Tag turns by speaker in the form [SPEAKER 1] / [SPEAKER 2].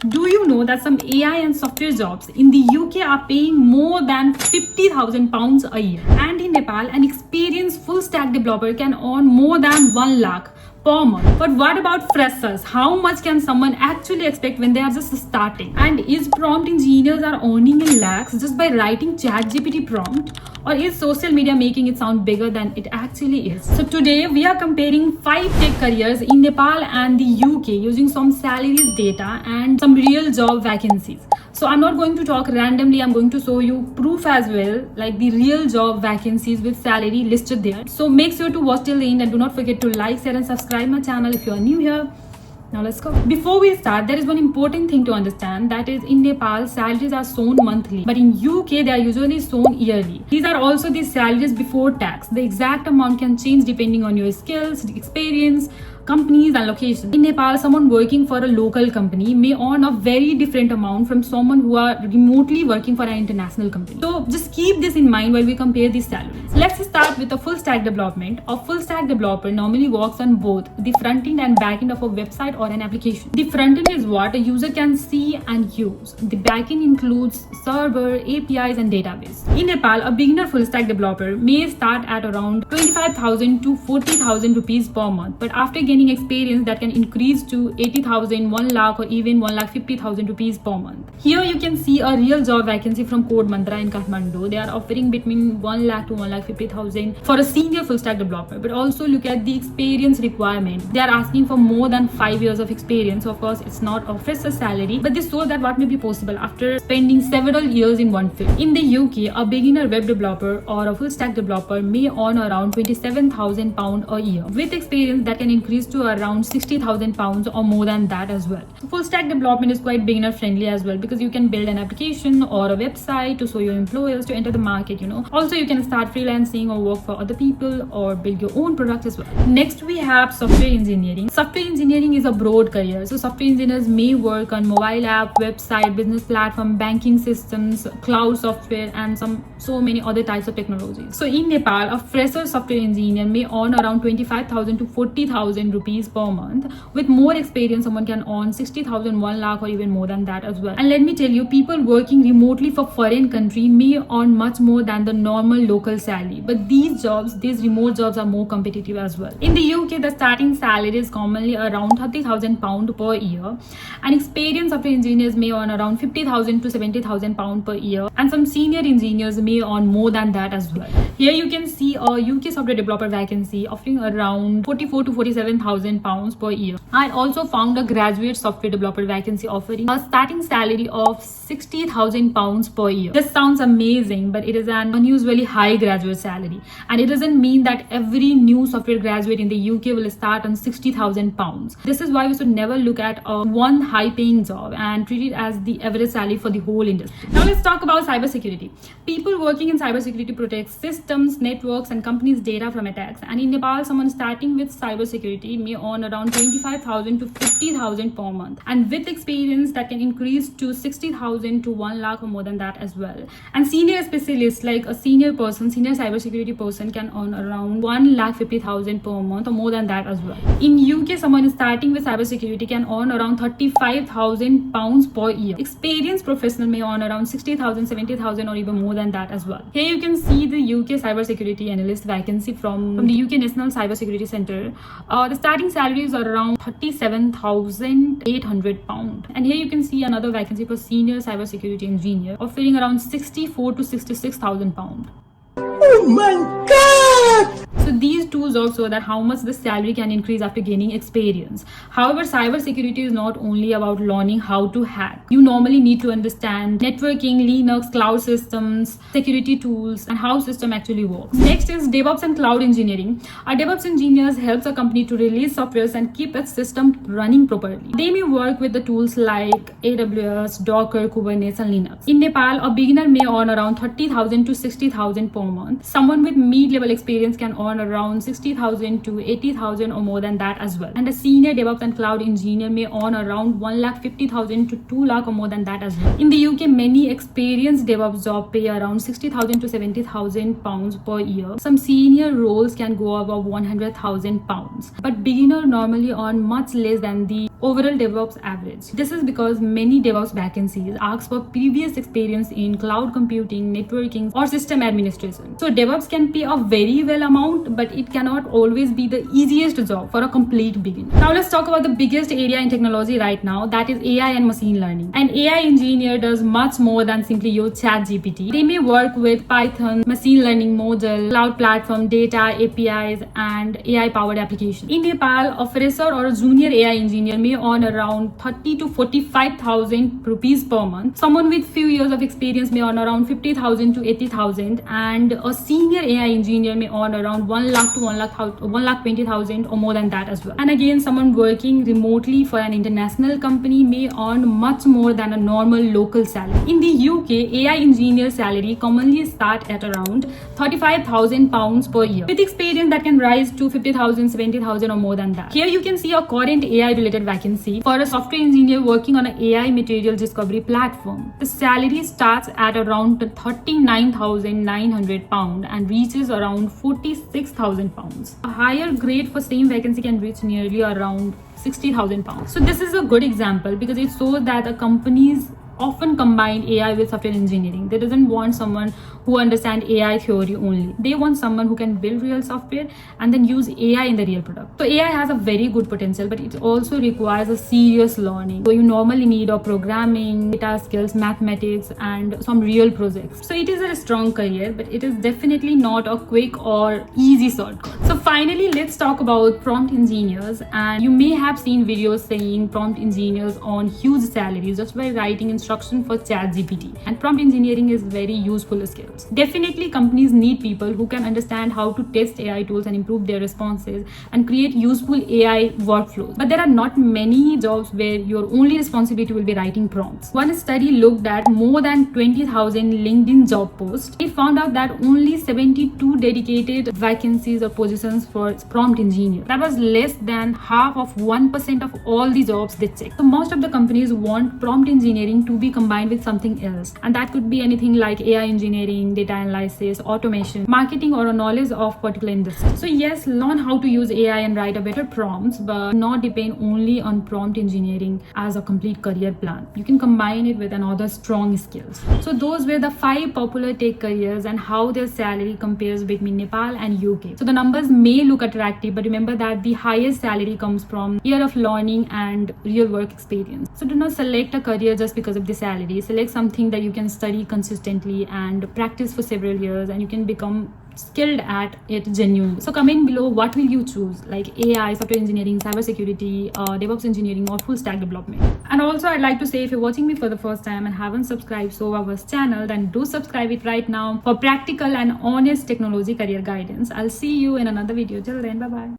[SPEAKER 1] Do you know that some AI and software jobs in the UK are paying more than £50,000 a year? And in Nepal, an experienced full stack developer can earn more than 1 lakh per month. But what about freshers? How much can someone actually expect when they are just starting? And is prompt engineers are earning in lakhs just by writing ChatGPT prompt? Or is social media making it sound bigger than it actually is? So today we are comparing 5 tech careers in Nepal and the UK using some salaries data and some real job vacancies. So I'm not going to talk randomly, I'm going to show you proof as well, like the real job vacancies with salary listed there. So make sure to watch till the end and do not forget to like, share and subscribe my channel if you are new here. Now let's go. Before we start, there is one important thing to understand, that is in Nepal, salaries are shown monthly, but in UK they are usually shown yearly. These are also the salaries before tax. The exact amount can change depending on your skills, experience, companies and locations. In Nepal, someone working for a local company may earn a very different amount from someone who are remotely working for an international company. So just keep this in mind while we compare these salaries. Let's start with the full stack development. A full stack developer normally works on both the front end and back end of a website or an application. The front end is what a user can see and use. The back end includes server, APIs and database. In Nepal, a beginner full stack developer may start at around 25,000 to 40,000 rupees per month, but after gaining experience that can increase to 80,000, 1 lakh or even 1,50,000 rupees per month. Here you can see a real job vacancy from Code Mantra in Kathmandu. They are offering between 1 lakh to 1,50,000 for a senior full stack developer. But also look at the experience requirement. They are asking for more than 5 years of experience. Of course, it's not a fresher salary, but this shows that what may be possible after spending several years in one field. In the UK, a beginner web developer or a full stack developer may earn around £27,000 a year. With experience that can increase to around £60,000 or more than that as well. Full stack development is quite beginner friendly as well, because you can build an application or a website to show your employers to enter the market, Also you can start freelancing or work for other people or build your own product as well. Next we have software engineering. Software engineering is a broad career. So software engineers may work on mobile app, website, business platform, banking systems, cloud software and so many other types of technologies. So in Nepal, a fresher software engineer may earn around 25,000 to 40,000 rupees per month. With more experience, someone can earn 60,000, 1 lakh or even more than that as well. And let me tell you, people working remotely for foreign country may earn much more than the normal local salary. But these remote jobs are more competitive as well. In the UK, the starting salary is commonly around £30,000 per year. And experienced software engineers may earn around £50,000 to £70,000 per year. And some senior engineers may earn more than that as well. Here you can see a UK software developer vacancy offering around 44 to 47,000 pounds per year. I also found a graduate software developer vacancy offering a starting salary of 60,000 pounds per year. This sounds amazing, but it is an unusually high graduate salary, and it doesn't mean that every new software graduate in the UK will start on 60,000 pounds. This is why we should never look at one high paying job and treat it as the average salary for the whole industry. Now let's talk about cybersecurity. People working in cybersecurity protect systems, networks and companies' data from attacks. And in Nepal, someone starting with cybersecurity may earn around 25,000 to 50,000 per month, and with experience that can increase to 60,000 to 1 lakh or more than that as well. And senior specialists, like a senior cybersecurity person, can earn around 1,50,000 per month or more than that as well. In UK, someone starting with cybersecurity can earn around 35,000 pounds per year. Experienced professional may earn around 60,000, 70,000 or even more than that as well. Here you can see the UK cybersecurity analyst vacancy from the UK National Cybersecurity Center. The starting salaries are around £37,800. And here you can see another vacancy for senior cybersecurity engineer offering around 64 to 66,000 pounds.
[SPEAKER 2] Oh my God!
[SPEAKER 1] So these tools also that how much the salary can increase after gaining experience. However, cybersecurity is not only about learning how to hack. You normally need to understand networking, Linux, cloud systems, security tools, and how system actually works. Next is DevOps and cloud engineering. Our DevOps engineers helps a company to release softwares and keep its system running properly. They may work with the tools like AWS, Docker, Kubernetes, and Linux. In Nepal, a beginner may earn around 30,000 to 60,000 per month. Someone with mid-level experience can earn around around 60,000 to 80,000 or more than that as well. And a senior DevOps and cloud engineer may earn around 1,50,000 to 2 lakh or more than that as well. In the UK, many experienced DevOps jobs pay around 60,000 to 70,000 pounds per year. Some senior roles can go above 100,000 pounds, but beginner normally earn much less than the overall DevOps average. This is because many DevOps vacancies ask for previous experience in cloud computing, networking, or system administration. So DevOps can pay a very well amount, but it cannot always be the easiest job for a complete beginner. Now let's talk about the biggest area in technology right now, that is AI and machine learning. An AI engineer does much more than simply use ChatGPT. They may work with Python, machine learning model, cloud platform, data, APIs, and AI-powered applications. In Nepal, a fresher or a junior AI engineer may earn around 30 to 45,000 rupees per month. Someone with few years of experience may earn around 50,000 to 80,000, and a senior AI engineer may earn around 1 lakh to 1,20,000 or more than that as well. And again, someone working remotely for an international company may earn much more than a normal local salary. In the UK, AI engineer salary commonly start at around 35,000 pounds per year, with experience that can rise to 50,000, 70,000 or more than that. Here you can see a current AI related vacancy for a software engineer working on an AI material discovery platform. The salary starts at around 39,900 pounds and reaches around 46,000 pounds. A higher grade for same vacancy can reach nearly around 60,000 pounds. So this is a good example because it shows that the companies often combine AI with software engineering. They doesn't want someone who understands AI theory only. They want someone who can build real software and then use AI in the real product. So AI has a very good potential, but it also requires a serious learning. So you normally need a programming, data skills, mathematics, and some real projects. So it is a strong career, but it is definitely not a quick or easy shortcut. So finally, let's talk about prompt engineers. And you may have seen videos saying prompt engineers earn huge salaries just by writing instruction for ChatGPT. And prompt engineering is very useful skill. Definitely, companies need people who can understand how to test AI tools and improve their responses and create useful AI workflows. But there are not many jobs where your only responsibility will be writing prompts. One study looked at more than 20,000 LinkedIn job posts. It found out that only 72 dedicated vacancies or positions for prompt engineer. That was less than half of 1% of all the jobs they checked. So most of the companies want prompt engineering to be combined with something else, and that could be anything like AI engineering, data analysis, automation, marketing, or a knowledge of particular industry. So yes, learn how to use AI and write a better prompts, but not depend only on prompt engineering as a complete career plan. You can combine it with another strong skills. So those were the 5 popular tech careers and how their salary compares between Nepal and UK. So the numbers may look attractive, but remember that the highest salary comes from year of learning and real work experience. So do not select a career just because of the salary. Select something that you can study consistently and practice for several years, and you can become skilled at it genuinely. So comment below, what will you choose, like AI, software engineering, cybersecurity, DevOps engineering, or full stack development? And also I'd like to say, if you're watching me for the first time and haven't subscribed to our channel, then do subscribe it right now for practical and honest technology career guidance. I'll see you in another video. Till then, bye bye.